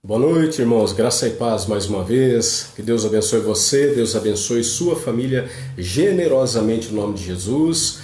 Boa noite, irmãos. Graça e paz mais uma vez. Que Deus abençoe você, Deus abençoe sua família generosamente em nome de Jesus.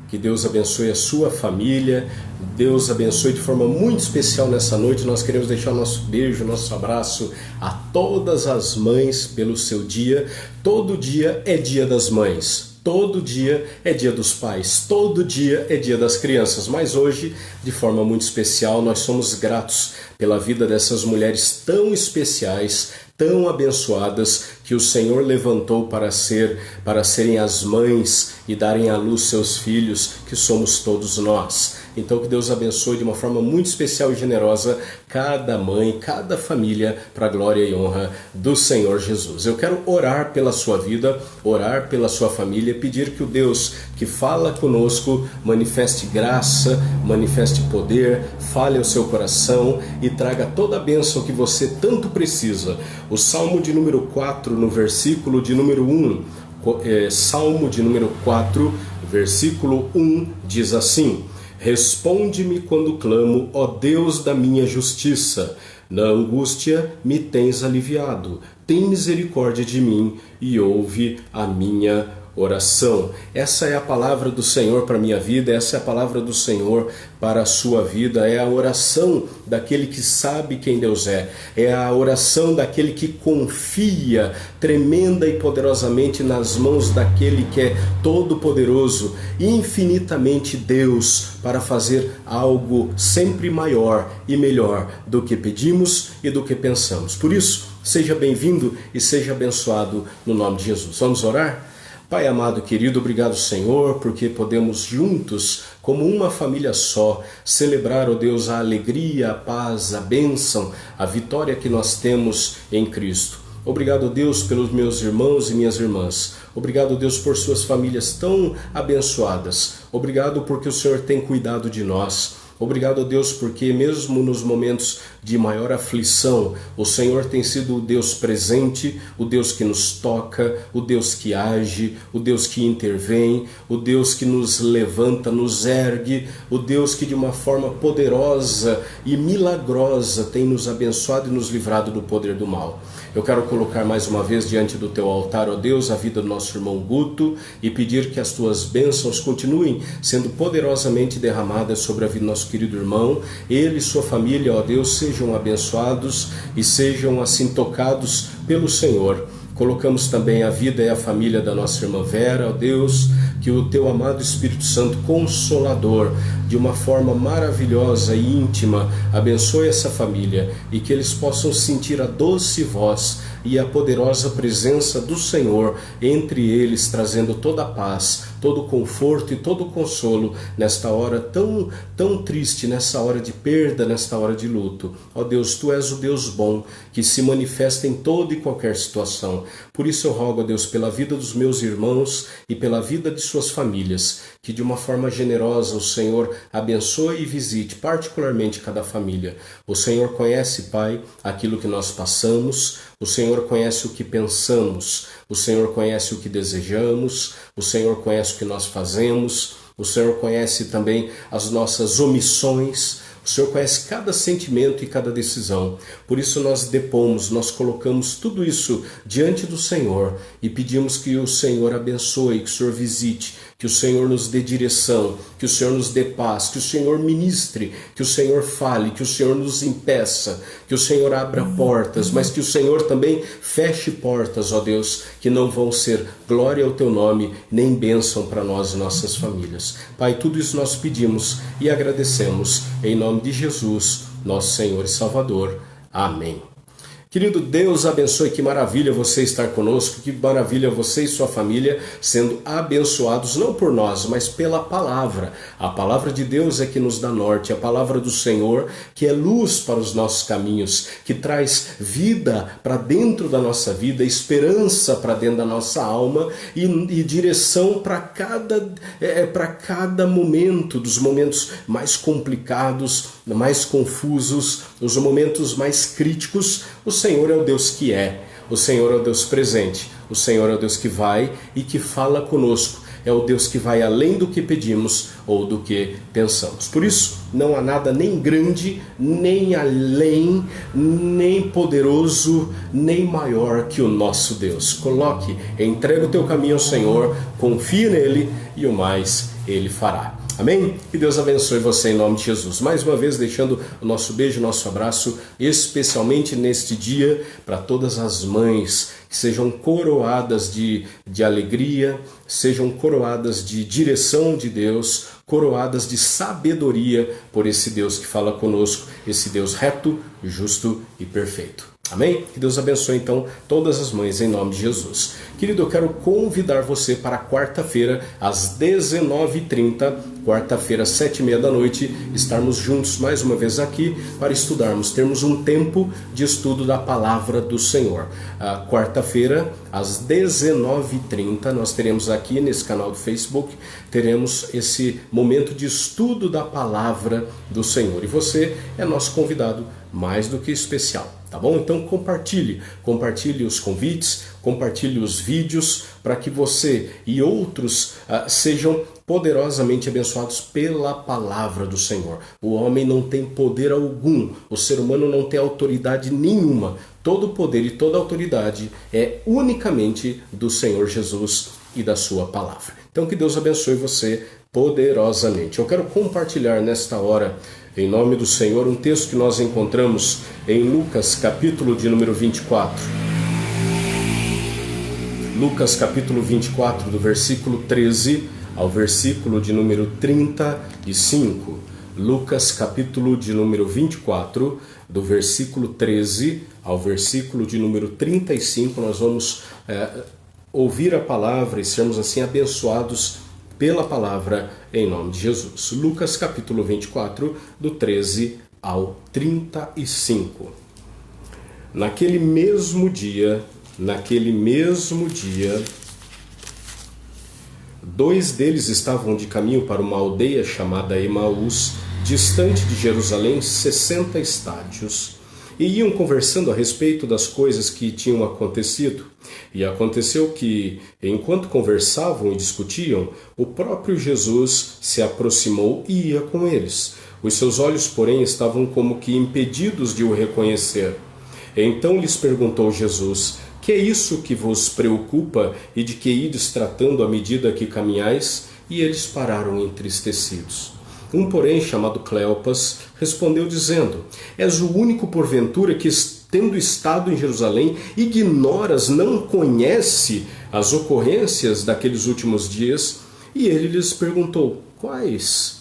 Que Deus abençoe a sua família. Deus abençoe de forma muito especial nessa noite. Nós queremos deixar o nosso beijo, nosso abraço a todas as mães pelo seu dia. Todo dia é dia das mães. Todo dia é dia dos pais, todo dia é dia das crianças, mas hoje, de forma muito especial, nós somos gratos pela vida dessas mulheres tão especiais, tão abençoadas, que o Senhor levantou para serem as mães e darem à luz seus filhos, que somos todos nós. Então que Deus abençoe de uma forma muito especial e generosa cada mãe, cada família, para a glória e honra do Senhor Jesus. Eu quero orar pela sua vida, orar pela sua família, pedir que o Deus que fala conosco manifeste graça, manifeste poder, fale ao seu coração e traga toda a bênção que você tanto precisa. O Salmo de número 4, no versículo de número 1, Salmo de número 4, versículo 1, diz assim: Responde-me quando clamo, ó Deus da minha justiça. Na angústia me tens aliviado. Tem misericórdia de mim e ouve a minha oração. Essa é a palavra do Senhor para a minha vida, essa é a palavra do Senhor para a sua vida, é a oração daquele que sabe quem Deus é a oração daquele que confia tremenda e poderosamente nas mãos daquele que é todo-poderoso, infinitamente Deus, para fazer algo sempre maior e melhor do que pedimos e do que pensamos. Por isso, seja bem-vindo e seja abençoado no nome de Jesus. Vamos orar? Pai amado, querido, obrigado, Senhor, porque podemos juntos, como uma família só, celebrar, ó Deus, a alegria, a paz, a bênção, a vitória que nós temos em Cristo. Obrigado, Deus, pelos meus irmãos e minhas irmãs. Obrigado, Deus, por suas famílias tão abençoadas. Obrigado porque o Senhor tem cuidado de nós. Obrigado, Deus, porque mesmo nos momentos de maior aflição, o Senhor tem sido o Deus presente, o Deus que nos toca, o Deus que age, o Deus que intervém, o Deus que nos levanta, nos ergue, o Deus que de uma forma poderosa e milagrosa tem nos abençoado e nos livrado do poder do mal. Eu quero colocar mais uma vez diante do teu altar, ó Deus, a vida do nosso irmão Guto e pedir que as tuas bênçãos continuem sendo poderosamente derramadas sobre a vida do nosso querido irmão. Ele e sua família, ó Deus, sejam abençoados e sejam assim tocados pelo Senhor. Colocamos também a vida e a família da nossa irmã Vera, ó Deus, que o teu amado Espírito Santo Consolador, de uma forma maravilhosa e íntima, abençoe essa família e que eles possam sentir a doce voz e a poderosa presença do Senhor entre eles, trazendo toda a paz, todo o conforto e todo o consolo nesta hora tão triste, nessa hora de perda, nesta hora de luto. Ó Deus, Tu és o Deus bom, que se manifesta em toda e qualquer situação. Por isso eu rogo, ó Deus, pela vida dos meus irmãos e pela vida de suas famílias, que de uma forma generosa o Senhor abençoe e visite particularmente cada família. O Senhor conhece, Pai, aquilo que nós passamos, o Senhor conhece o que pensamos, o Senhor conhece o que desejamos, o Senhor conhece o que nós fazemos, o Senhor conhece também as nossas omissões, o Senhor conhece cada sentimento e cada decisão. Por isso nós depomos, nós colocamos tudo isso diante do Senhor e pedimos que o Senhor abençoe, que o Senhor visite, que o Senhor nos dê direção, que o Senhor nos dê paz, que o Senhor ministre, que o Senhor fale, que o Senhor nos impeça, que o Senhor abra portas, mas que o Senhor também feche portas, ó Deus, que não vão ser glória ao Teu nome, nem bênção para nós e nossas famílias. Pai, tudo isso nós pedimos e agradecemos, em nome de Jesus, nosso Senhor e Salvador. Amém. Querido, Deus abençoe, que maravilha você estar conosco, que maravilha você e sua família sendo abençoados, não por nós, mas pela palavra. A palavra de Deus é que nos dá norte, a palavra do Senhor que é luz para os nossos caminhos, que traz vida para dentro da nossa vida, esperança para dentro da nossa alma e direção para cada momento, dos momentos mais complicados, mais confusos, os momentos mais críticos. O Senhor é o Deus que é, o Senhor é o Deus presente, o Senhor é o Deus que vai e que fala conosco, é o Deus que vai além do que pedimos ou do que pensamos. Por isso, não há nada nem grande, nem além, nem poderoso, nem maior que o nosso Deus. Coloque, entrega o teu caminho ao Senhor, confia nele e o mais ele fará. Amém? Que Deus abençoe você em nome de Jesus. Mais uma vez deixando o nosso beijo, o nosso abraço, especialmente neste dia, para todas as mães que sejam coroadas de alegria, sejam coroadas de direção de Deus, coroadas de sabedoria por esse Deus que fala conosco, esse Deus reto, justo e perfeito. Amém? Que Deus abençoe então todas as mães em nome de Jesus. Querido, eu quero convidar você para quarta-feira às 19h30, quarta-feira, 7h30 da noite, estarmos juntos mais uma vez aqui para estudarmos, termos um tempo de estudo da Palavra do Senhor. Quarta-feira, às 19h30, nós teremos aqui nesse canal do Facebook, teremos esse momento de estudo da Palavra do Senhor. E você é nosso convidado mais do que especial. Tá bom? Então compartilhe os convites, compartilhe os vídeos para que você e outros sejam poderosamente abençoados pela palavra do Senhor. O homem não tem poder algum, o ser humano não tem autoridade nenhuma. Todo poder e toda autoridade é unicamente do Senhor Jesus e da sua palavra. Então que Deus abençoe você poderosamente. Eu quero compartilhar nesta hora, em nome do Senhor, um texto que nós encontramos em Lucas, capítulo de número 24. Lucas, capítulo 24, do versículo 13 ao versículo de número 35. Lucas, capítulo de número 24, do versículo 13 ao versículo de número 35. Nós vamos ouvir a palavra e sermos assim abençoados pela palavra em nome de Jesus. Lucas capítulo 24, do 13 ao 35. Naquele mesmo dia, dois deles estavam de caminho para uma aldeia chamada Emaús, distante de Jerusalém 60 estádios, e iam conversando a respeito das coisas que tinham acontecido. E aconteceu que, enquanto conversavam e discutiam, o próprio Jesus se aproximou e ia com eles. Os seus olhos, porém, estavam como que impedidos de o reconhecer. Então lhes perguntou Jesus: que é isso que vos preocupa e de que ides tratando à medida que caminhais? E eles pararam entristecidos. Um, porém, chamado Cleopas, respondeu dizendo: és o único porventura que, tendo estado em Jerusalém, ignoras, não conhece as ocorrências daqueles últimos dias? E ele lhes perguntou: quais?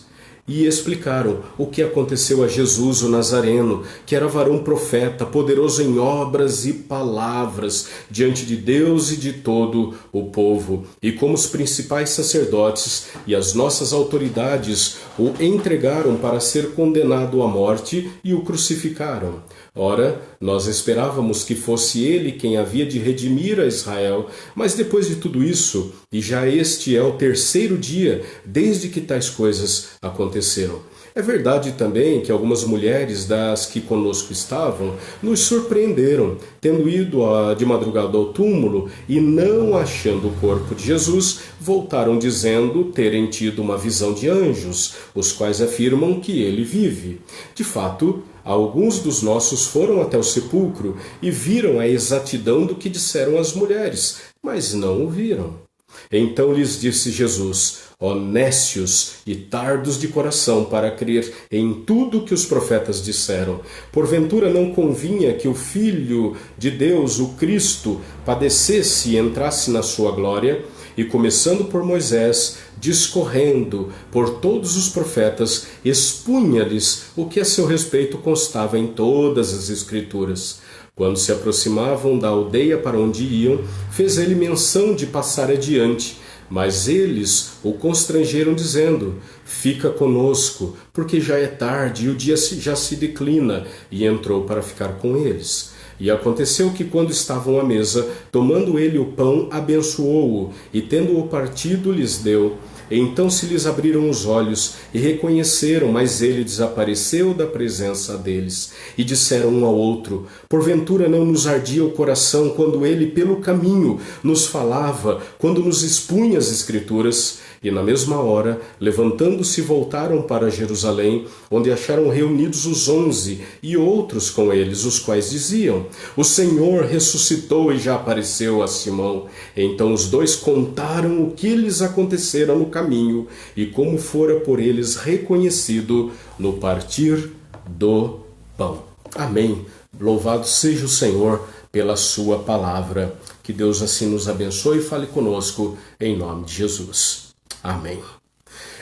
E explicaram o que aconteceu a Jesus o Nazareno, que era varão profeta, poderoso em obras e palavras, diante de Deus e de todo o povo. E como os principais sacerdotes e as nossas autoridades o entregaram para ser condenado à morte e o crucificaram. Ora, nós esperávamos que fosse ele quem havia de redimir a Israel, mas depois de tudo isso, e já este é o terceiro dia desde que tais coisas aconteceram. É verdade também que algumas mulheres das que conosco estavam nos surpreenderam, tendo ido de madrugada ao túmulo e não achando o corpo de Jesus, voltaram dizendo terem tido uma visão de anjos, os quais afirmam que ele vive. De fato, alguns dos nossos foram até o sepulcro e viram a exatidão do que disseram as mulheres, mas não o viram. Então lhes disse Jesus: ó nécios e tardos de coração para crer em tudo que os profetas disseram. Porventura não convinha que o Filho de Deus, o Cristo, padecesse e entrasse na sua glória? E começando por Moisés, discorrendo por todos os profetas, expunha-lhes o que a seu respeito constava em todas as Escrituras. Quando se aproximavam da aldeia para onde iam, fez ele menção de passar adiante, mas eles o constrangeram dizendo: fica conosco, porque já é tarde e o dia já se declina, e entrou para ficar com eles. E aconteceu que, quando estavam à mesa, tomando ele o pão, abençoou-o, e tendo-o partido, lhes deu. Então se lhes abriram os olhos e reconheceram, mas ele desapareceu da presença deles. E disseram um ao outro: porventura não nos ardia o coração quando ele pelo caminho nos falava, quando nos expunha as Escrituras? E na mesma hora, levantando-se, voltaram para Jerusalém, onde acharam reunidos os 11 e outros com eles, os quais diziam: o Senhor ressuscitou e já apareceu a Simão. Então os dois contaram o que lhes acontecera no caminho e como fora por eles reconhecido no partir do pão. Amém. Louvado seja o Senhor pela sua palavra. Que Deus assim nos abençoe e fale conosco em nome de Jesus. Amém.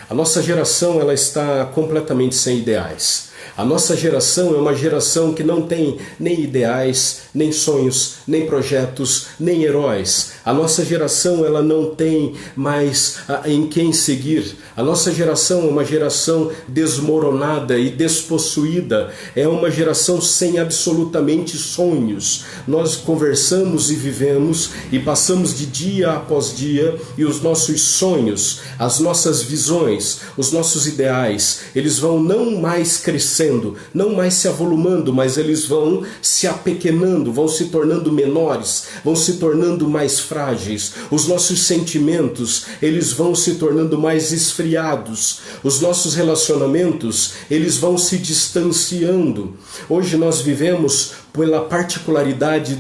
A nossa geração ela está completamente sem ideais. A nossa geração é uma geração que não tem nem ideais, nem sonhos, nem projetos, nem heróis. A nossa geração ela não tem mais em quem seguir. A nossa geração é uma geração desmoronada e despossuída. É uma geração sem absolutamente sonhos. Nós conversamos e vivemos e passamos de dia após dia e os nossos sonhos, as nossas visões, os nossos ideais, eles vão não mais crescendo, não mais se avolumando, mas eles vão se apequenando, vão se tornando menores, vão se tornando mais frágeis. Os nossos sentimentos, eles vão se tornando mais esfriados. Os nossos relacionamentos, eles vão se distanciando. Hoje nós vivemos pela particularidade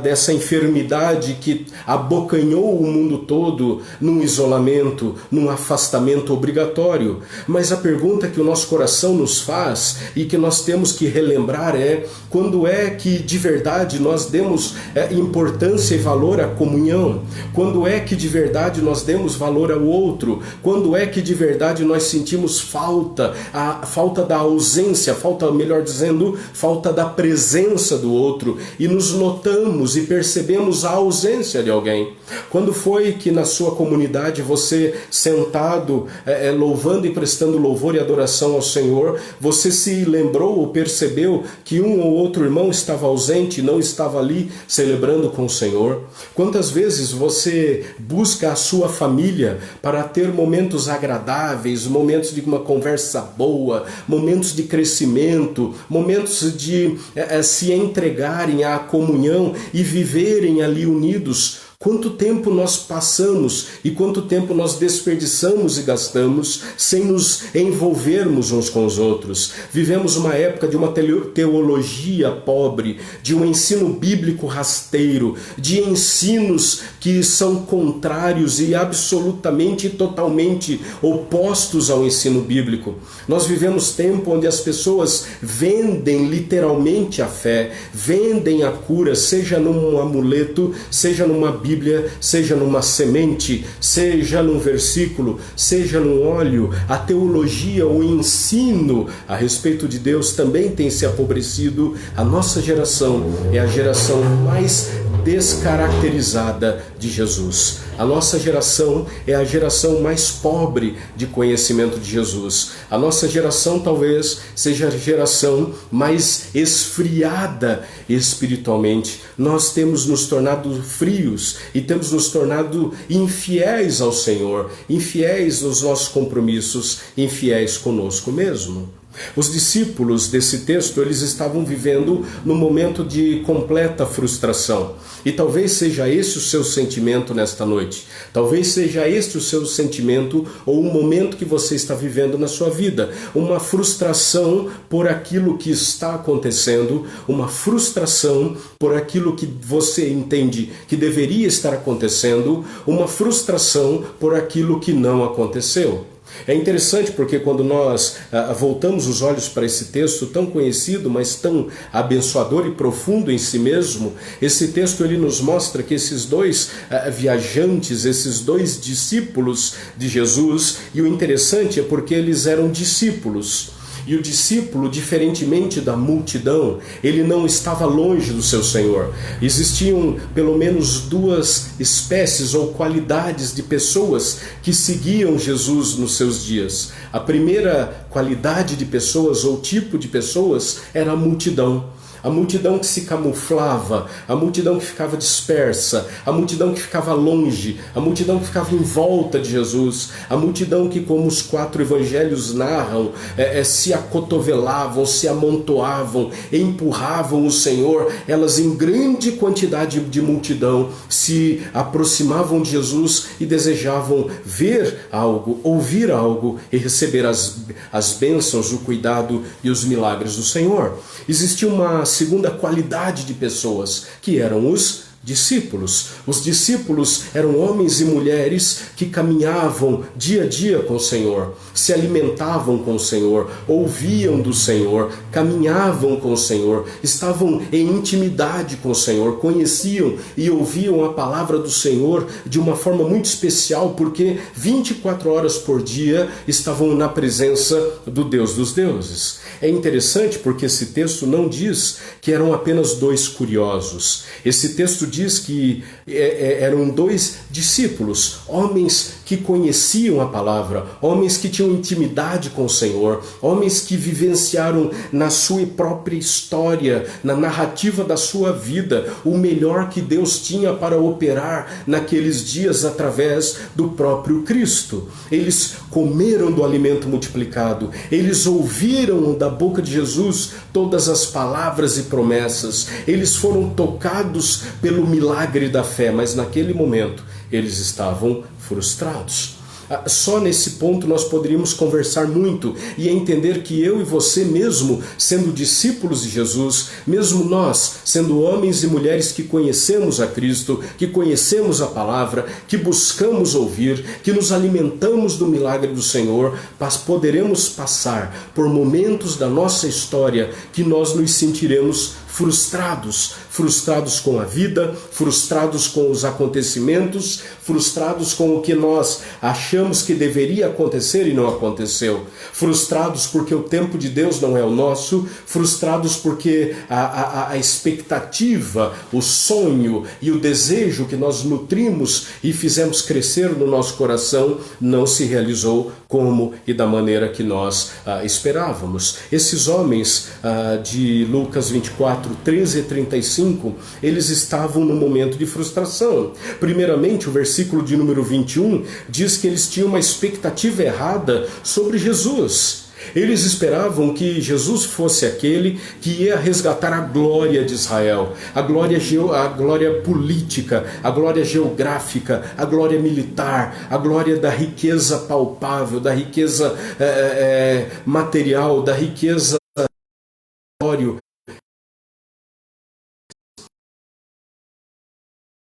dessa enfermidade que abocanhou o mundo todo num isolamento, num afastamento obrigatório. Mas a pergunta que o nosso coração nos faz e que nós temos que relembrar é: quando é que de verdade nós demos importância e valor à comunhão? Quando é que de verdade nós demos valor ao outro? Quando é que de verdade nós sentimos a falta da ausência, melhor dizendo, falta da presença do outro e nos notamos e percebemos a ausência de alguém? Quando foi que na sua comunidade você, sentado, louvando e prestando louvor e adoração ao Senhor, você se lembrou ou percebeu que um ou outro irmão estava ausente, não estava ali celebrando com o Senhor? Quantas vezes você busca a sua família para ter momentos agradáveis, momentos de uma conversa boa, momentos de crescimento, momentos de se entregarem à comunhão e viverem ali unidos? Quanto tempo nós passamos e quanto tempo nós desperdiçamos e gastamos sem nos envolvermos uns com os outros? Vivemos uma época de uma teologia pobre, de um ensino bíblico rasteiro, de ensinos que são contrários e absolutamente e totalmente opostos ao ensino bíblico. Nós vivemos tempo onde as pessoas vendem literalmente a fé, vendem a cura, seja num amuleto, seja numa Bíblia, seja numa semente, seja num versículo, seja num óleo. A teologia, o ensino a respeito de Deus também tem se empobrecido. A nossa geração é a geração mais descaracterizada de Jesus. A nossa geração é a geração mais pobre de conhecimento de Jesus. A nossa geração talvez seja a geração mais esfriada espiritualmente. Nós temos nos tornado frios e temos nos tornado infiéis ao Senhor, infiéis nos nossos compromissos, infiéis conosco mesmo. Os discípulos desse texto, eles estavam vivendo num momento de completa frustração. E talvez seja esse o seu sentimento nesta noite. Talvez seja este o seu sentimento ou o momento que você está vivendo na sua vida. Uma frustração por aquilo que está acontecendo, uma frustração por aquilo que você entende que deveria estar acontecendo, uma frustração por aquilo que não aconteceu. É interessante porque quando nós voltamos os olhos para esse texto tão conhecido, mas tão abençoador e profundo em si mesmo, esse texto ele nos mostra que esses dois viajantes, esses dois discípulos de Jesus, e o interessante é porque eles eram discípulos. E o discípulo, diferentemente da multidão, ele não estava longe do seu Senhor. Existiam pelo menos duas espécies ou qualidades de pessoas que seguiam Jesus nos seus dias. A primeira qualidade de pessoas ou tipo de pessoas era a multidão. a multidão que se camuflava, a multidão que ficava dispersa, a multidão que ficava longe, a multidão que ficava em volta de Jesus, a multidão que, como os 4 evangelhos narram, se acotovelavam, se amontoavam, empurravam o Senhor. Elas, em grande quantidade de multidão, se aproximavam de Jesus e desejavam ver algo, ouvir algo e receber as bênçãos, o cuidado e os milagres do Senhor. Existia uma segunda qualidade de pessoas, que eram os discípulos. Os discípulos eram homens e mulheres que caminhavam dia a dia com o Senhor, se alimentavam com o Senhor, ouviam do Senhor, caminhavam com o Senhor, estavam em intimidade com o Senhor, conheciam e ouviam a palavra do Senhor de uma forma muito especial, porque 24 horas por dia estavam na presença do Deus dos deuses. É interessante porque esse texto não diz que eram apenas 2 curiosos. Esse texto diz que eram 2 discípulos, homens que conheciam a palavra, homens que tinham intimidade com o Senhor, homens que vivenciaram na sua própria história, na narrativa da sua vida, o melhor que Deus tinha para operar naqueles dias através do próprio Cristo. Eles comeram do alimento multiplicado, eles ouviram da boca de Jesus todas as palavras e promessas, eles foram tocados pelo milagre da fé, mas naquele momento eles estavam frustrados. Só nesse ponto nós poderíamos conversar muito e entender que eu e você, mesmo sendo discípulos de Jesus, mesmo nós sendo homens e mulheres que conhecemos a Cristo, que conhecemos a palavra, que buscamos ouvir, que nos alimentamos do milagre do Senhor, poderemos passar por momentos da nossa história que nós nos sentiremos frustrados com a vida, frustrados com os acontecimentos, frustrados com o que nós achamos que deveria acontecer e não aconteceu, frustrados porque o tempo de Deus não é o nosso, frustrados porque a expectativa, o sonho e o desejo que nós nutrimos e fizemos crescer no nosso coração não se realizou como e da maneira que nós esperávamos. Esses homens de Lucas 24, 13 e 35, eles estavam num momento de frustração. Primeiramente, o versículo de número 21 diz que eles tinham uma expectativa errada sobre Jesus. Eles esperavam que Jesus fosse aquele que ia resgatar a glória de Israel, a glória política, a glória geográfica, a glória militar, a glória da riqueza palpável, da riqueza material, da riqueza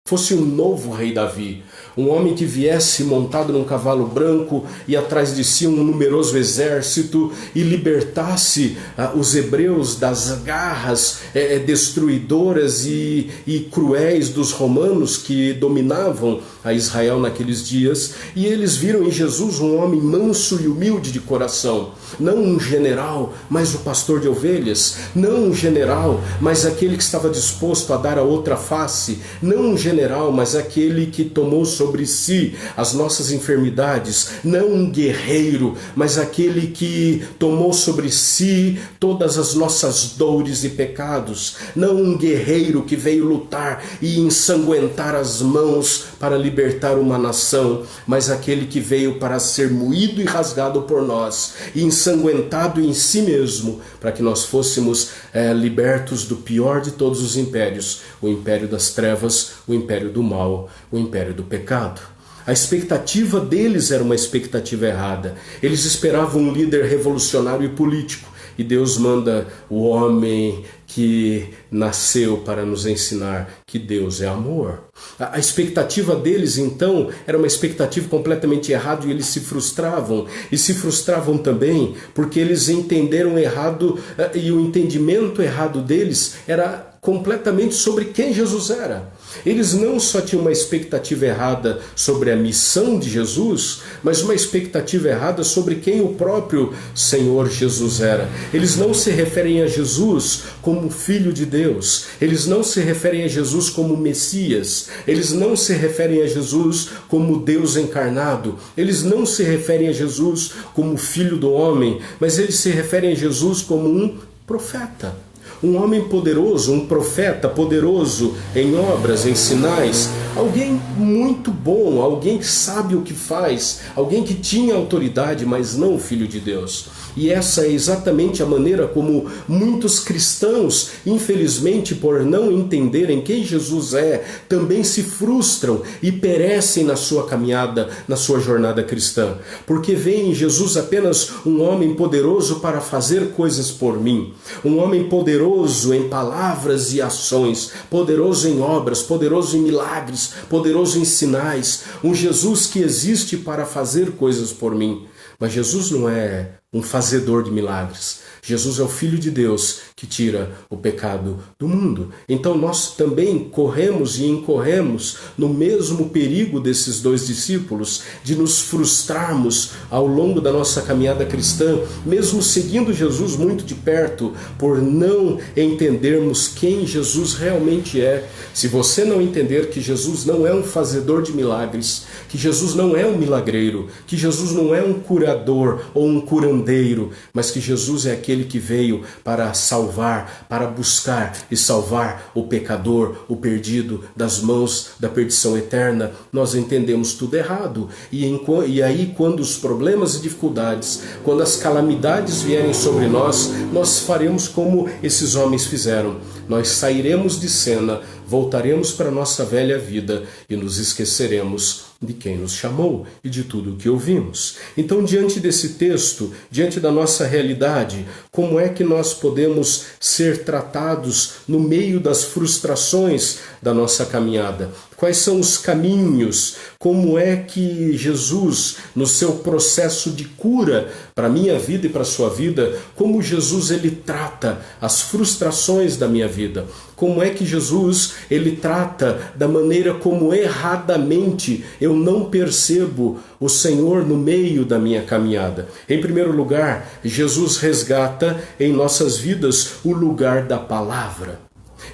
fosse um novo rei Davi, um homem que viesse montado num cavalo branco e atrás de si um numeroso exército e libertasse os hebreus das garras destruidoras e cruéis dos romanos que dominavam a Israel naqueles dias. E eles viram em Jesus um homem manso e humilde de coração, não um general, mas o pastor de ovelhas, não um general, mas aquele que estava disposto a dar a outra face, não um general, mas aquele que tomou sobre si as nossas enfermidades, não um guerreiro, mas aquele que tomou sobre si todas as nossas dores e pecados, não um guerreiro que veio lutar e ensanguentar as mãos para libertar uma nação, mas aquele que veio para ser moído e rasgado por nós e ensanguentado em si mesmo, para que nós fôssemos libertos do pior de todos os impérios, o império das trevas, o império do mal, o império do pecado. A expectativa deles era uma expectativa errada. Eles esperavam um líder revolucionário e político. E Deus manda o homem que nasceu para nos ensinar que Deus é amor. A expectativa deles, então, era uma expectativa completamente errada e eles se frustravam. E se frustravam também porque eles entenderam errado e o entendimento errado deles era completamente sobre quem Jesus era. Eles não só tinham uma expectativa errada sobre a missão de Jesus, mas uma expectativa errada sobre quem o próprio Senhor Jesus era. Eles não se referem a Jesus como Filho de Deus, eles não se referem a Jesus como Messias, eles não se referem a Jesus como Deus encarnado, eles não se referem a Jesus como Filho do homem, mas eles se referem a Jesus como um profeta. um homem poderoso, um profeta poderoso em obras, em sinais, alguém muito bom, alguém que sabe o que faz, alguém que tinha autoridade, mas não o Filho de Deus. E essa é exatamente a maneira como muitos cristãos, infelizmente, por não entenderem quem Jesus é, também se frustram e perecem na sua caminhada, na sua jornada cristã. Porque veem em Jesus apenas um homem poderoso para fazer coisas por mim. Um homem poderoso em palavras e ações, poderoso em obras, poderoso em milagres, poderoso em sinais. Um Jesus que existe para fazer coisas por mim. Mas Jesus não é um fazedor de milagres. Jesus é o Filho de Deus que tira o pecado do mundo. Então nós também corremos e incorremos no mesmo perigo desses dois discípulos, de nos frustrarmos ao longo da nossa caminhada cristã, mesmo seguindo Jesus muito de perto, por não entendermos quem Jesus realmente é. Se você não entender que Jesus não é um fazedor de milagres, que Jesus não é um milagreiro, que Jesus não é um curador ou um curandeiro, mas que Jesus é aquele que veio para salvar, para buscar e salvar o pecador, o perdido, das mãos da perdição eterna, nós entendemos tudo errado. E aí, quando os problemas e dificuldades, quando as calamidades vierem sobre nós, nós faremos como esses homens fizeram. Nós sairemos de cena, voltaremos para a nossa velha vida e nos esqueceremos de quem nos chamou e de tudo o que ouvimos. Então, diante desse texto, diante da nossa realidade, como é que nós podemos ser tratados no meio das frustrações da nossa caminhada? Quais são os caminhos? Como é que Jesus, no seu processo de cura para a minha vida e para a sua vida, como Jesus ele trata as frustrações da minha vida? Como é que Jesus ele trata da maneira como erradamente eu não percebo o Senhor no meio da minha caminhada? Em primeiro lugar, Jesus resgata em nossas vidas o lugar da palavra.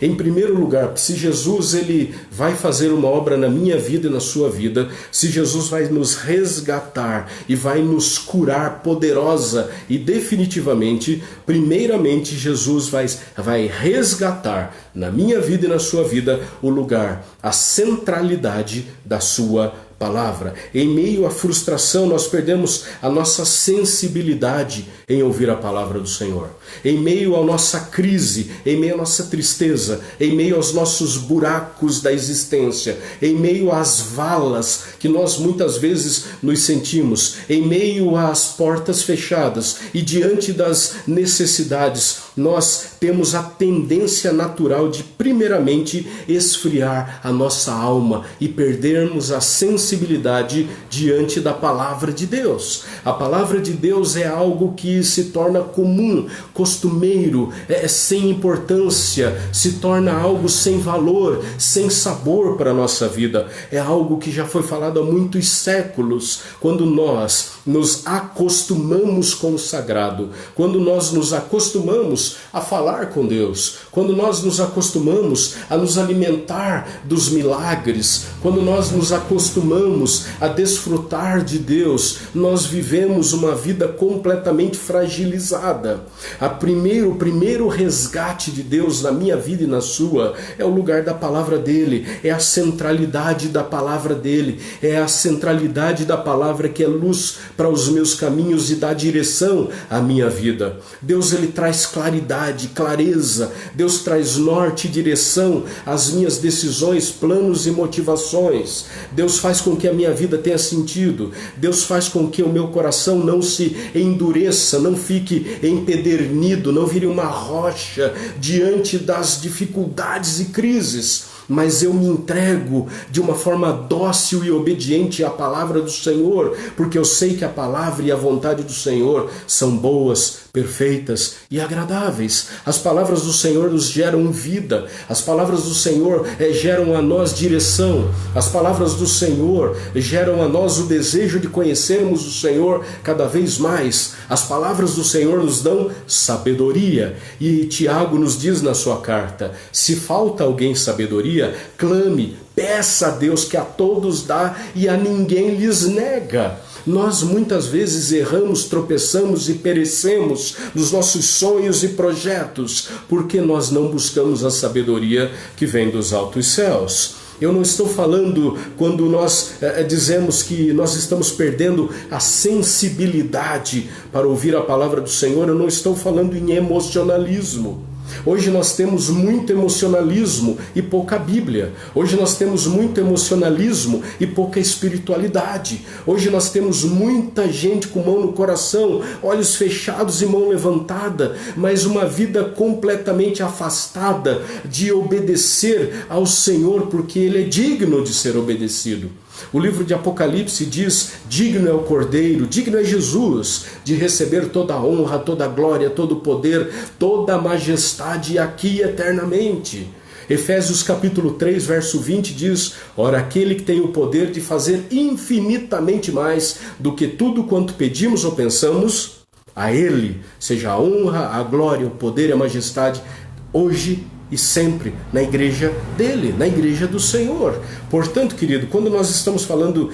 Em primeiro lugar, se Jesus ele vai fazer uma obra na minha vida e na sua vida, se Jesus vai nos resgatar e vai nos curar poderosa e definitivamente, primeiramente Jesus vai resgatar na minha vida e na sua vida o lugar, a centralidade da sua palavra. Em meio à frustração, nós perdemos a nossa sensibilidade em ouvir a palavra do Senhor. Em meio à nossa crise, em meio à nossa tristeza, em meio aos nossos buracos da existência, em meio às valas que nós muitas vezes nos sentimos, em meio às portas fechadas e diante das necessidades, nós temos a tendência natural de primeiramente esfriar a nossa alma e perdermos a sensibilidade diante da palavra de Deus. A palavra de Deus é algo que se torna comum, costumeiro, sem importância, se torna algo sem valor, sem sabor para a nossa vida. É algo que já foi falado há muitos séculos, quando nós nos acostumamos com o sagrado, quando nós nos acostumamos a falar com Deus, quando nós nos acostumamos a nos alimentar dos milagres, quando nós nos acostumamos a desfrutar de Deus, nós vivemos uma vida completamente fragilizada. O primeiro resgate de Deus na minha vida e na sua é o lugar da palavra dele, é a centralidade da palavra dele, é a centralidade da palavra que é luz para os meus caminhos e dá direção à minha vida. Deus ele traz claridade, clareza, Deus traz norte e direção às minhas decisões, planos e motivações. Deus faz com que a minha vida tenha sentido, Deus faz com que o meu coração não se endureça, não fique empedernido, não vire uma rocha diante das dificuldades e crises, mas eu me entrego de uma forma dócil e obediente à palavra do Senhor, porque eu sei que a palavra e a vontade do Senhor são boas, perfeitas e agradáveis. As palavras do Senhor nos geram vida, as palavras do Senhor geram a nós direção, as palavras do Senhor geram a nós o desejo de conhecermos o Senhor cada vez mais. As palavras do Senhor nos dão sabedoria, e Tiago nos diz na sua carta: se falta alguém sabedoria, clame, peça a Deus que a todos dá e a ninguém lhes nega. Nós muitas vezes erramos, tropeçamos e perecemos nos nossos sonhos e projetos, porque nós não buscamos a sabedoria que vem dos altos céus. Eu não estou falando quando nós dizemos que nós estamos perdendo a sensibilidade para ouvir a palavra do Senhor, eu não estou falando em emocionalismo. Hoje nós temos muito emocionalismo e pouca Bíblia. Hoje nós temos muito emocionalismo e pouca espiritualidade. Hoje nós temos muita gente com mão no coração, olhos fechados e mão levantada, mas uma vida completamente afastada de obedecer ao Senhor, porque Ele é digno de ser obedecido. O livro de Apocalipse diz: digno é o Cordeiro, digno é Jesus de receber toda a honra, toda a glória, todo o poder, toda a majestade aqui eternamente. Efésios capítulo 3, verso 20 diz: ora, aquele que tem o poder de fazer infinitamente mais do que tudo quanto pedimos ou pensamos, a Ele seja a honra, a glória, o poder e a majestade, hoje e sempre, na igreja dele, na igreja do Senhor. Portanto, querido, quando nós estamos falando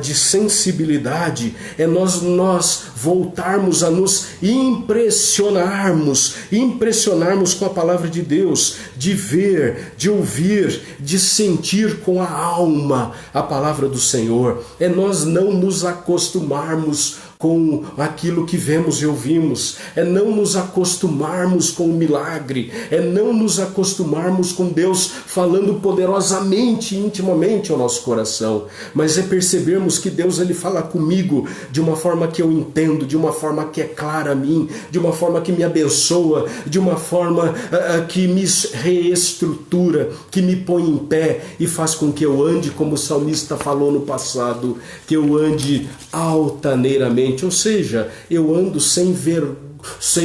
de sensibilidade, é nós voltarmos a nos impressionarmos com a palavra de Deus, de ver, de ouvir, de sentir com a alma a palavra do Senhor. É nós não nos acostumarmos com aquilo que vemos e ouvimos, é não nos acostumarmos com o milagre, é não nos acostumarmos com Deus falando poderosamente, intimamente ao nosso coração, mas é percebermos que Deus, Ele fala comigo de uma forma que eu entendo, de uma forma que é clara a mim, de uma forma que me abençoa, de uma forma que me reestrutura, que me põe em pé e faz com que eu ande, como o salmista falou no passado, que eu ande altaneiramente. Ou seja, eu ando sem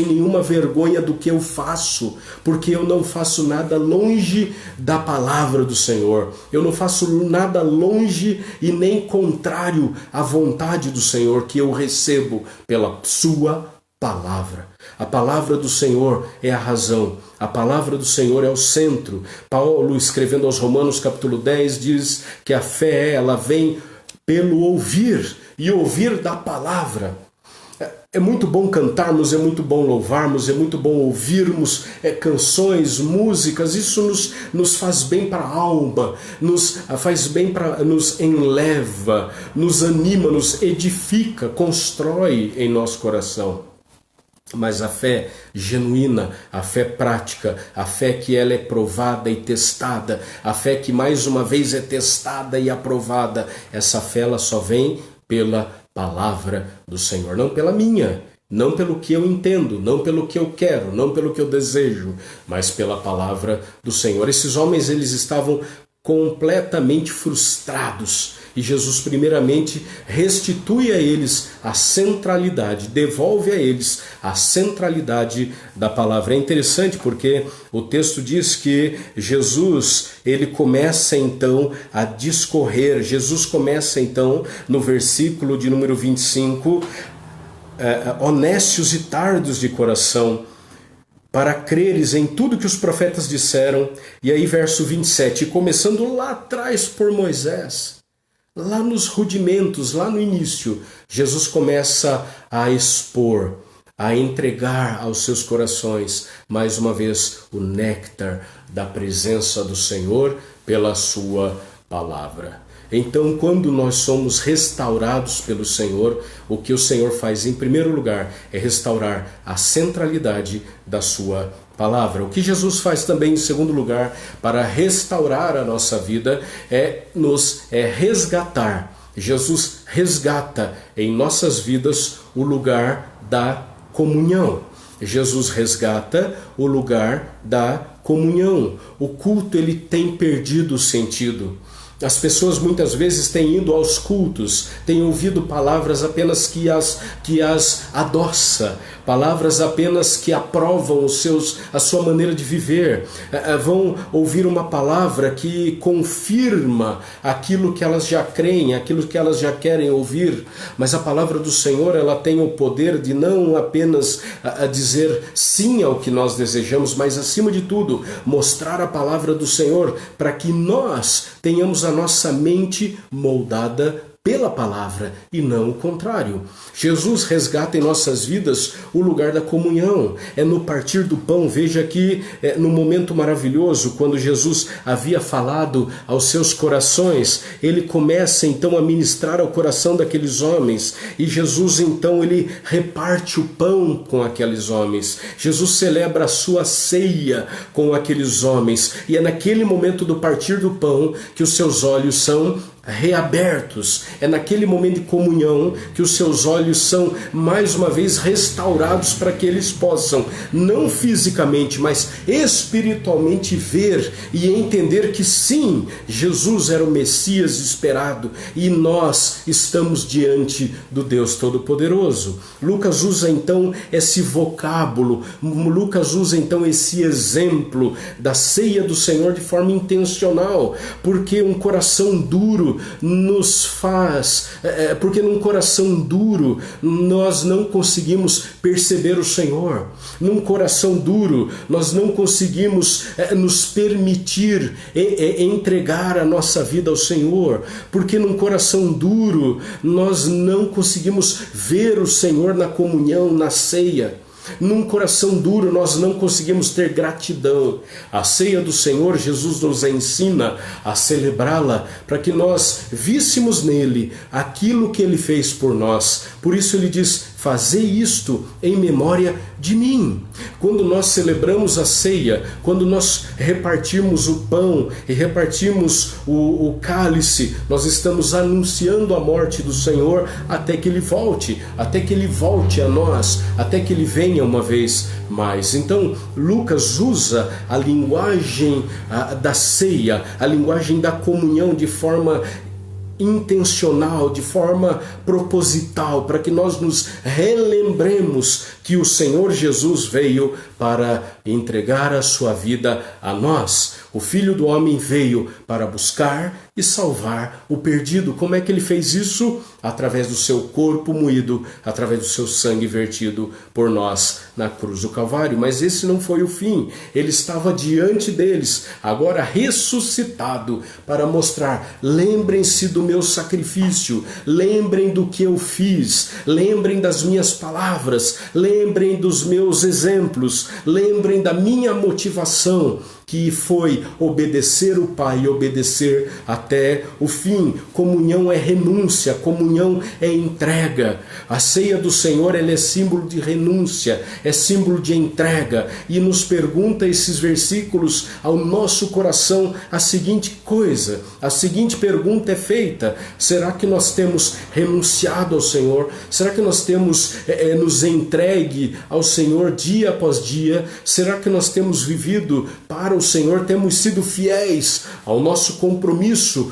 nenhuma vergonha do que eu faço, porque eu não faço nada longe da palavra do Senhor. Eu não faço nada longe e nem contrário à vontade do Senhor que eu recebo pela sua palavra. A palavra do Senhor é a razão. A palavra do Senhor é o centro. Paulo, escrevendo aos Romanos capítulo 10, diz que a fé, ela vem pelo ouvir, e ouvir da palavra. É muito bom cantarmos, é muito bom louvarmos, é muito bom ouvirmos canções, músicas. Isso nos faz bem para a alma, nos faz bem, nos enleva, nos anima, nos edifica, constrói em nosso coração. Mas a fé genuína, a fé prática, a fé que ela é provada e testada, a fé que mais uma vez é testada e aprovada, essa fé ela só vem pela palavra do Senhor, não pela minha, não pelo que eu entendo, não pelo que eu quero, não pelo que eu desejo, mas pela palavra do Senhor. Esses homens, eles estavam completamente frustrados. E Jesus primeiramente restitui a eles a centralidade, devolve a eles a centralidade da palavra. É interessante porque o texto diz que Jesus, ele começa então a discorrer. Jesus começa então no versículo de número 25, honestos e tardos de coração, para creres em tudo que os profetas disseram. E aí verso 27, começando lá atrás por Moisés, lá nos rudimentos, lá no início, Jesus começa a expor, a entregar aos seus corações, mais uma vez, o néctar da presença do Senhor pela sua palavra. Então, quando nós somos restaurados pelo Senhor, o que o Senhor faz em primeiro lugar é restaurar a centralidade da sua palavra. O que Jesus faz também em segundo lugar para restaurar a nossa vida é resgatar. Jesus resgata em nossas vidas o lugar da comunhão. Jesus resgata o lugar da comunhão. O culto, ele tem perdido o sentido. As pessoas muitas vezes têm ido aos cultos, têm ouvido palavras apenas que as adoça, palavras apenas que aprovam a sua maneira de viver. Vão ouvir uma palavra que confirma aquilo que elas já creem, aquilo que elas já querem ouvir. Mas a palavra do Senhor, ela tem o poder de não apenas dizer sim ao que nós desejamos, mas acima de tudo, mostrar a palavra do Senhor para que nós tenhamos a nossa mente moldada pela palavra e não o contrário. Jesus resgata em nossas vidas o lugar da comunhão. É no partir do pão. Veja aqui no momento maravilhoso, quando Jesus havia falado aos seus corações, ele começa então a ministrar ao coração daqueles homens, e Jesus então ele reparte o pão com aqueles homens. Jesus celebra a sua ceia com aqueles homens, e é naquele momento do partir do pão que os seus olhos são reabertos. É naquele momento de comunhão que os seus olhos são mais uma vez restaurados, para que eles possam, não fisicamente, mas espiritualmente, ver e entender que sim, Jesus era o Messias esperado e nós estamos diante do Deus Todo-Poderoso. Lucas usa então esse vocábulo, Lucas usa então esse exemplo da ceia do Senhor de forma intencional, porque um coração duro nos faz, porque num coração duro nós não conseguimos perceber o Senhor. Num coração duro nós não conseguimos nos permitir entregar a nossa vida ao Senhor, porque num coração duro nós não conseguimos ver o Senhor na comunhão, na ceia. Num coração duro nós não conseguimos ter gratidão. A ceia do Senhor, Jesus nos ensina a celebrá-la para que nós víssemos nele aquilo que ele fez por nós. Por isso ele diz: fazei isto em memória de mim. Quando nós celebramos a ceia, quando nós repartimos o pão e repartimos o cálice, nós estamos anunciando a morte do Senhor até que ele volte a nós, até que ele venha uma vez mais. Então Lucas usa a linguagem da ceia, a linguagem da comunhão de forma intencional, de forma proposital, para que nós nos relembremos que o Senhor Jesus veio para entregar a sua vida a nós. O Filho do Homem veio para buscar e salvar o perdido. Como é que ele fez isso? Através do seu corpo moído, através do seu sangue vertido por nós na cruz do Calvário. Mas esse não foi o fim. Ele estava diante deles, agora ressuscitado, para mostrar: lembrem-se do meu sacrifício, lembrem do que eu fiz, lembrem das minhas palavras, lembrem dos meus exemplos, lembrem da minha motivação, que foi obedecer o Pai e obedecer até o fim. Comunhão é renúncia, comunhão é entrega. A ceia do Senhor, ela é símbolo de renúncia, é símbolo de entrega. E nos pergunta esses versículos ao nosso coração a seguinte coisa, a seguinte pergunta é feita: será que nós temos renunciado ao Senhor? Será que nós temos nos entregue ao Senhor dia após dia? Será que nós temos vivido para o Senhor, temos sido fiéis ao nosso compromisso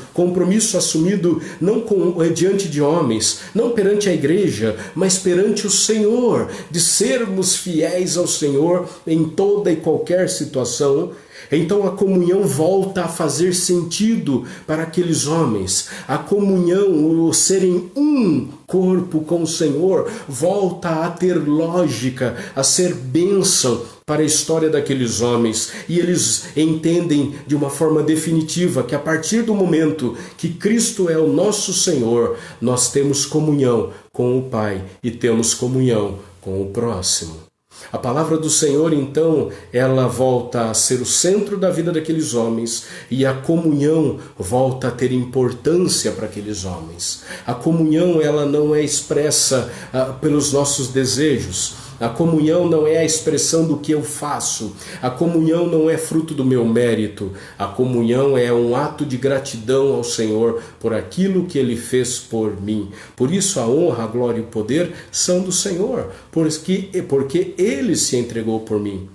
assumido não diante de homens, não perante a igreja, mas perante o Senhor, de sermos fiéis ao Senhor em toda e qualquer situação? Então a comunhão volta a fazer sentido para aqueles homens. A comunhão, o serem um corpo com o Senhor, volta a ter lógica, a ser bênção para a história daqueles homens. E eles entendem de uma forma definitiva que a partir do momento que Cristo é o nosso Senhor, nós temos comunhão com o Pai e temos comunhão com o próximo. A palavra do Senhor, então, ela volta a ser o centro da vida daqueles homens, e a comunhão volta a ter importância para aqueles homens. A comunhão, ela não é expressa pelos nossos desejos. A comunhão não é a expressão do que eu faço. A comunhão não é fruto do meu mérito. A comunhão é um ato de gratidão ao Senhor por aquilo que Ele fez por mim. Por isso a honra, a glória e o poder são do Senhor, porque Ele se entregou por mim.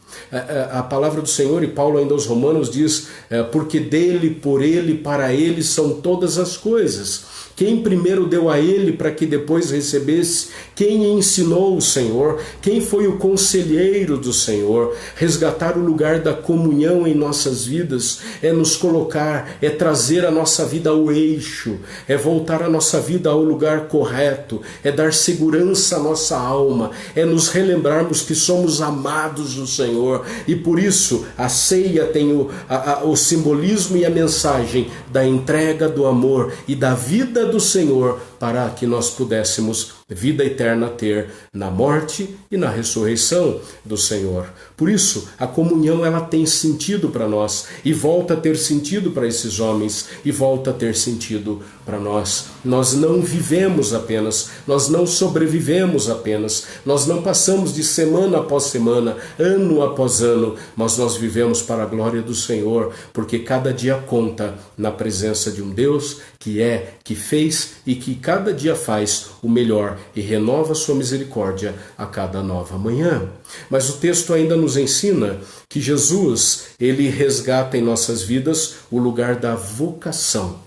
A palavra do Senhor, e Paulo ainda aos Romanos diz: porque dele, por ele, para ele são todas as coisas. Quem primeiro deu a ele para que depois recebesse? Quem ensinou o Senhor? Quem Quem foi o conselheiro do Senhor? Resgatar o lugar da comunhão em nossas vidas é nos colocar, é trazer a nossa vida ao eixo, é voltar a nossa vida ao lugar correto, é dar segurança à nossa alma, é nos relembrarmos que somos amados do Senhor. E por isso a ceia tem o simbolismo e a mensagem da entrega do amor e da vida do Senhor, para que nós pudéssemos vida eterna ter na morte e na ressurreição do Senhor. Por isso, a comunhão ela tem sentido para nós e volta a ter sentido para esses homens e volta a ter sentido para nós. Nós não vivemos apenas, nós não sobrevivemos apenas, nós não passamos de semana após semana, ano após ano, mas nós vivemos para a glória do Senhor, porque cada dia conta na presença de um Deus que é, que fez e que cada dia faz o melhor e renova sua misericórdia a cada nova manhã. Mas o texto ainda nos ensina que Jesus, ele resgata em nossas vidas o lugar da vocação.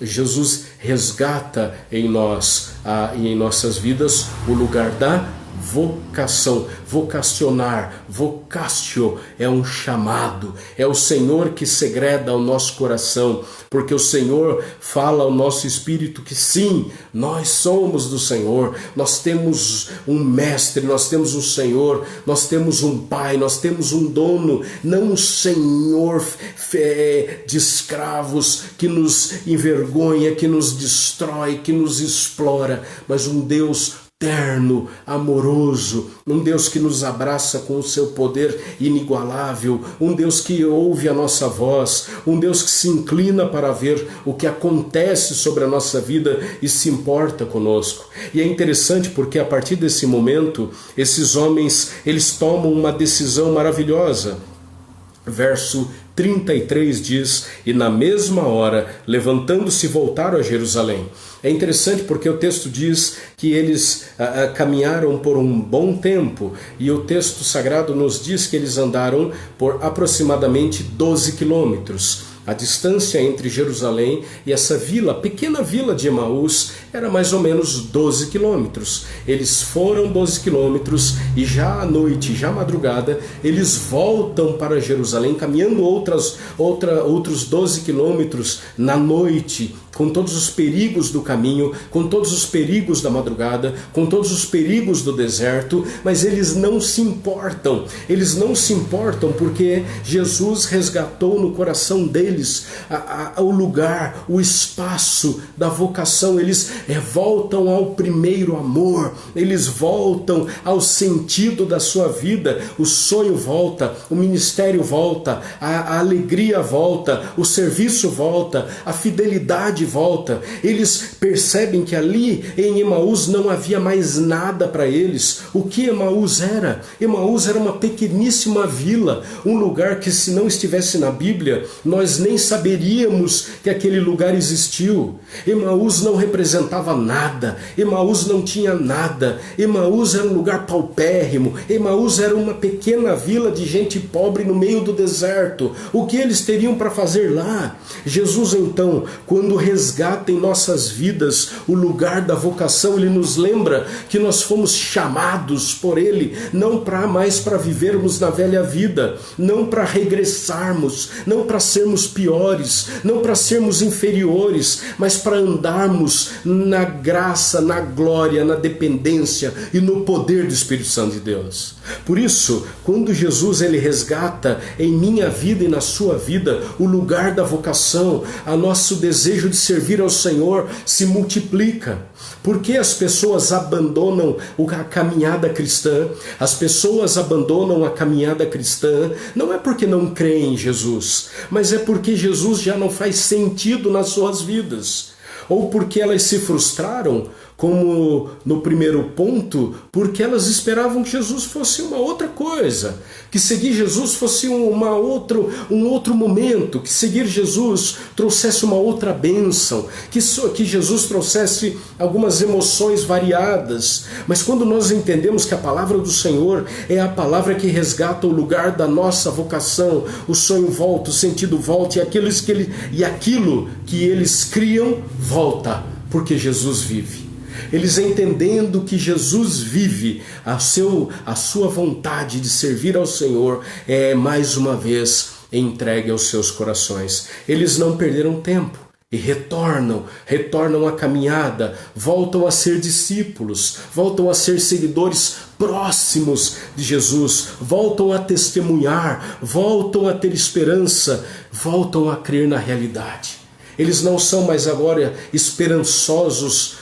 Jesus resgata em nós e em nossas vidas o lugar da vocação. Vocacionar, vocatio, é um chamado, é o Senhor que segreda ao nosso coração, porque o Senhor fala ao nosso espírito que sim, nós somos do Senhor, nós temos um mestre, nós temos um Senhor, nós temos um Pai, nós temos um dono, não um Senhor de escravos que nos envergonha, que nos destrói, que nos explora, mas um Deus terno, amoroso, um Deus que nos abraça com o seu poder inigualável, um Deus que ouve a nossa voz, um Deus que se inclina para ver o que acontece sobre a nossa vida e se importa conosco. E é interessante porque a partir desse momento, esses homens, eles tomam uma decisão maravilhosa. Verso 33 diz: e na mesma hora, levantando-se, voltaram a Jerusalém. É interessante porque o texto diz que eles caminharam por um bom tempo, e o texto sagrado nos diz que eles andaram por aproximadamente 12 quilômetros. A distância entre Jerusalém e essa vila, pequena vila de Emaús, era mais ou menos 12 quilômetros. Eles foram 12 quilômetros e já à noite, já à madrugada, eles voltam para Jerusalém, caminhando outros 12 quilômetros na noite, com todos os perigos do caminho, com todos os perigos da madrugada, com todos os perigos do deserto, mas eles não se importam porque Jesus resgatou no coração deles o lugar, o espaço da vocação. Eles voltam ao primeiro amor, eles voltam ao sentido da sua vida. O sonho volta, o ministério volta, a alegria volta, o serviço volta, a fidelidade volta. Eles percebem que ali em Emaús não havia mais nada para eles. O que Emaús era? Emaús era uma pequeníssima vila, um lugar que, se não estivesse na Bíblia, nós nem saberíamos que aquele lugar existiu. Emaús não representava nada, Emaús não tinha nada, Emaús era um lugar paupérrimo, Emaús era uma pequena vila de gente pobre no meio do deserto. O que eles teriam para fazer lá? Jesus, então, quando resgata em nossas vidas o lugar da vocação, ele nos lembra que nós fomos chamados por ele, não mais para vivermos na velha vida, não para regressarmos, não para sermos piores, não para sermos inferiores, mas para andarmos na graça, na glória, na dependência e no poder do Espírito Santo de Deus. Por isso, quando Jesus ele resgata em minha vida e na sua vida o lugar da vocação, a nosso desejo de servir ao Senhor se multiplica. Porque as pessoas abandonam a caminhada cristã? As pessoas abandonam a caminhada cristã não é porque não creem em Jesus, mas é porque Jesus já não faz sentido nas suas vidas. Ou porque elas se frustraram, como no primeiro ponto, porque elas esperavam que Jesus fosse uma outra coisa, que seguir Jesus fosse um outro momento, que seguir Jesus trouxesse uma outra bênção, que Jesus trouxesse algumas emoções variadas. Mas quando nós entendemos que a palavra do Senhor é a palavra que resgata o lugar da nossa vocação, o sonho volta, o sentido volta, e aquilo que eles criam volta, porque Jesus vive. Eles entendendo que Jesus vive a sua vontade de servir ao Senhor, mais uma vez entregue aos seus corações. Eles não perderam tempo e retornam à caminhada, voltam a ser discípulos, voltam a ser seguidores próximos de Jesus, voltam a testemunhar, voltam a ter esperança, voltam a crer na realidade. Eles não são mais agora esperançosos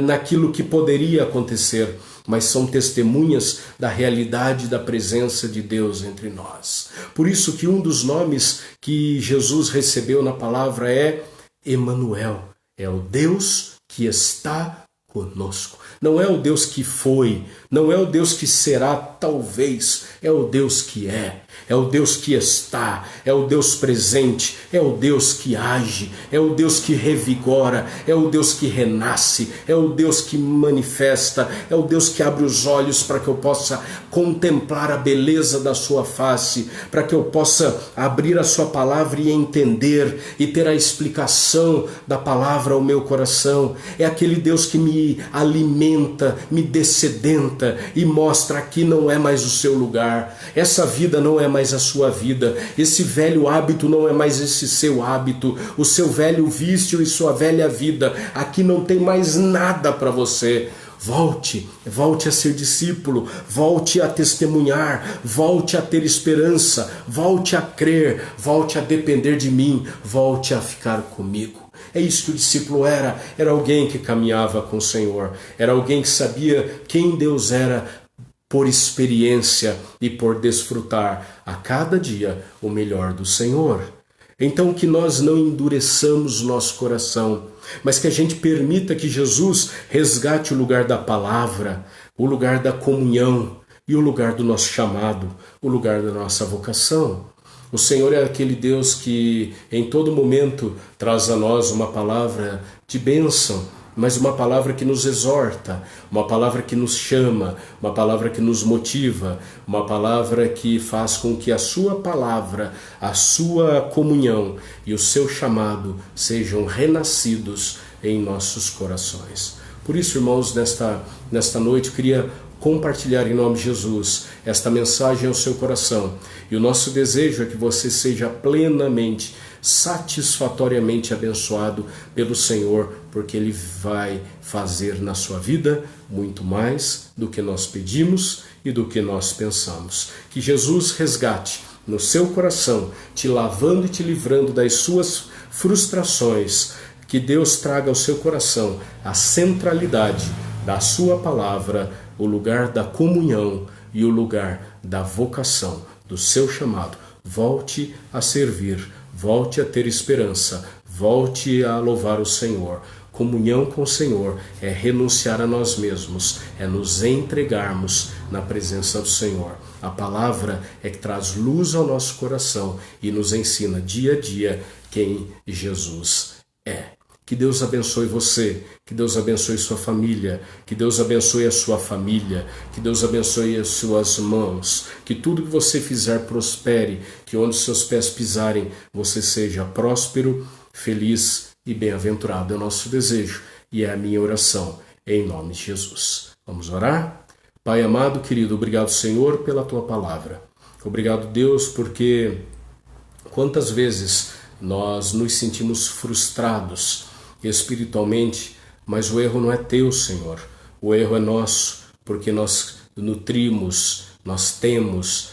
naquilo que poderia acontecer, mas são testemunhas da realidade da presença de Deus entre nós. Por isso que um dos nomes que Jesus recebeu na palavra é Emanuel, é o Deus que está conosco. Não é o Deus que foi, não é o Deus que será talvez, é o Deus que é o Deus que está, é o Deus presente, é o Deus que age, é o Deus que revigora, é o Deus que renasce, é o Deus que manifesta, é o Deus que abre os olhos para que eu possa contemplar a beleza da sua face, para que eu possa abrir a sua palavra e entender e ter a explicação da palavra ao meu coração. É aquele Deus que me alimenta, me dessedenta e mostra: aqui não é mais o seu lugar, essa vida não é mais a sua vida, esse velho hábito não é mais esse seu hábito, o seu velho vício e sua velha vida, aqui não tem mais nada para você. Volte a ser discípulo, volte a testemunhar, volte a ter esperança, volte a crer, volte a depender de mim, volte a ficar comigo. É isso que o discípulo era alguém que caminhava com o Senhor, era alguém que sabia quem Deus era por experiência e por desfrutar a cada dia o melhor do Senhor. Então que nós não endureçamos nosso coração, mas que a gente permita que Jesus resgate o lugar da palavra, o lugar da comunhão e o lugar do nosso chamado, o lugar da nossa vocação. O Senhor é aquele Deus que em todo momento traz a nós uma palavra de bênção, mas uma palavra que nos exorta, uma palavra que nos chama, uma palavra que nos motiva, uma palavra que faz com que a sua palavra, a sua comunhão e o seu chamado sejam renascidos em nossos corações. Por isso, irmãos, nesta noite eu queria compartilhar em nome de Jesus esta mensagem ao seu coração. E o nosso desejo é que você seja plenamente, satisfatoriamente abençoado pelo Senhor, porque Ele vai fazer na sua vida muito mais do que nós pedimos e do que nós pensamos. Que Jesus resgate no seu coração, te lavando e te livrando das suas frustrações. Que Deus traga ao seu coração a centralidade da sua palavra, o lugar da comunhão e o lugar da vocação, do seu chamado. Volte a servir, volte a ter esperança, volte a louvar o Senhor. Comunhão com o Senhor é renunciar a nós mesmos, é nos entregarmos na presença do Senhor. A palavra é que traz luz ao nosso coração e nos ensina dia a dia quem Jesus é. Que Deus abençoe você, que Deus abençoe sua família, que Deus abençoe a sua família, que Deus abençoe as suas mãos, que tudo que você fizer prospere, que onde seus pés pisarem você seja próspero, feliz e bem-aventurado. É o nosso desejo e é a minha oração, em nome de Jesus. Vamos orar? Pai amado, querido, obrigado, Senhor, pela tua palavra. Obrigado, Deus, porque quantas vezes nós nos sentimos frustrados espiritualmente, mas o erro não é teu, Senhor. O erro é nosso, porque nós nutrimos, nós temos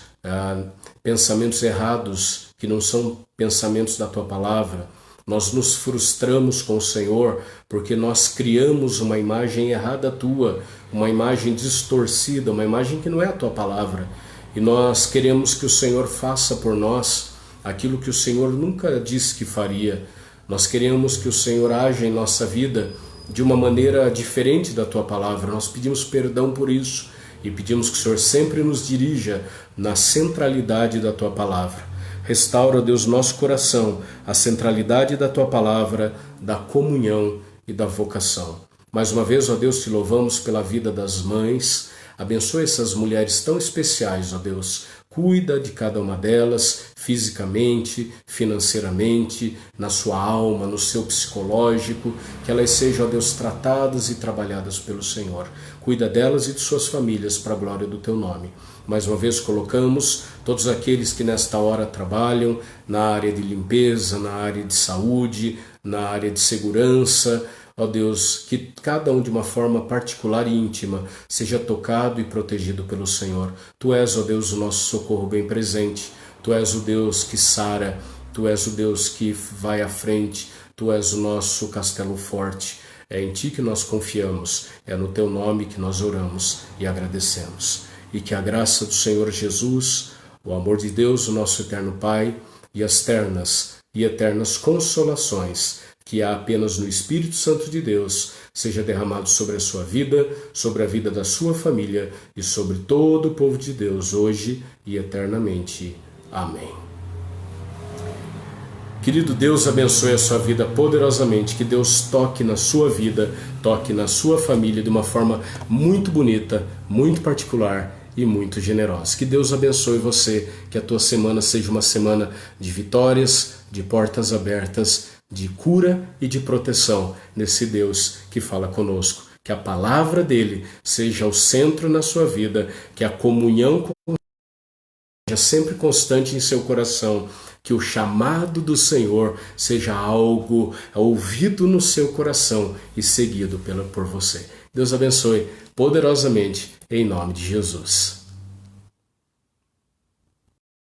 pensamentos errados que não são pensamentos da tua palavra. Nós nos frustramos com o Senhor porque nós criamos uma imagem errada tua, uma imagem distorcida, uma imagem que não é a tua palavra. E nós queremos que o Senhor faça por nós aquilo que o Senhor nunca disse que faria. Nós queremos que o Senhor age em nossa vida de uma maneira diferente da tua palavra. Nós pedimos perdão por isso e pedimos que o Senhor sempre nos dirija na centralidade da tua palavra. Restaura, Deus, nosso coração, a centralidade da tua palavra, da comunhão e da vocação. Mais uma vez, ó Deus, te louvamos pela vida das mães. Abençoe essas mulheres tão especiais, ó Deus, Cuida de cada uma delas, fisicamente, financeiramente, na sua alma, no seu psicológico, que elas sejam, ó Deus, tratadas e trabalhadas pelo Senhor. Cuida delas e de suas famílias para a glória do Teu nome. Mais uma vez colocamos todos aqueles que nesta hora trabalham na área de limpeza, na área de saúde, na área de segurança. Ó Deus, que cada um de uma forma particular e íntima seja tocado e protegido pelo Senhor. Tu és, ó Deus, o nosso socorro bem presente. Tu és o Deus que sara, Tu és o Deus que vai à frente, Tu és o nosso castelo forte. É em Ti que nós confiamos, é no Teu nome que nós oramos e agradecemos. E que a graça do Senhor Jesus, o amor de Deus, o nosso eterno Pai, e as ternas e eternas consolações que há apenas no Espírito Santo de Deus, seja derramado sobre a sua vida, sobre a vida da sua família e sobre todo o povo de Deus, hoje e eternamente. Amém. Querido, Deus abençoe a sua vida poderosamente, que Deus toque na sua vida, toque na sua família de uma forma muito bonita, muito particular e muito generosa. Que Deus abençoe você, que a tua semana seja uma semana de vitórias, de portas abertas, de cura e de proteção nesse Deus que fala conosco. Que a palavra dele seja o centro na sua vida, que a comunhão com seja sempre constante em seu coração, que o chamado do Senhor seja algo ouvido no seu coração e seguido por você. Deus abençoe poderosamente em nome de Jesus.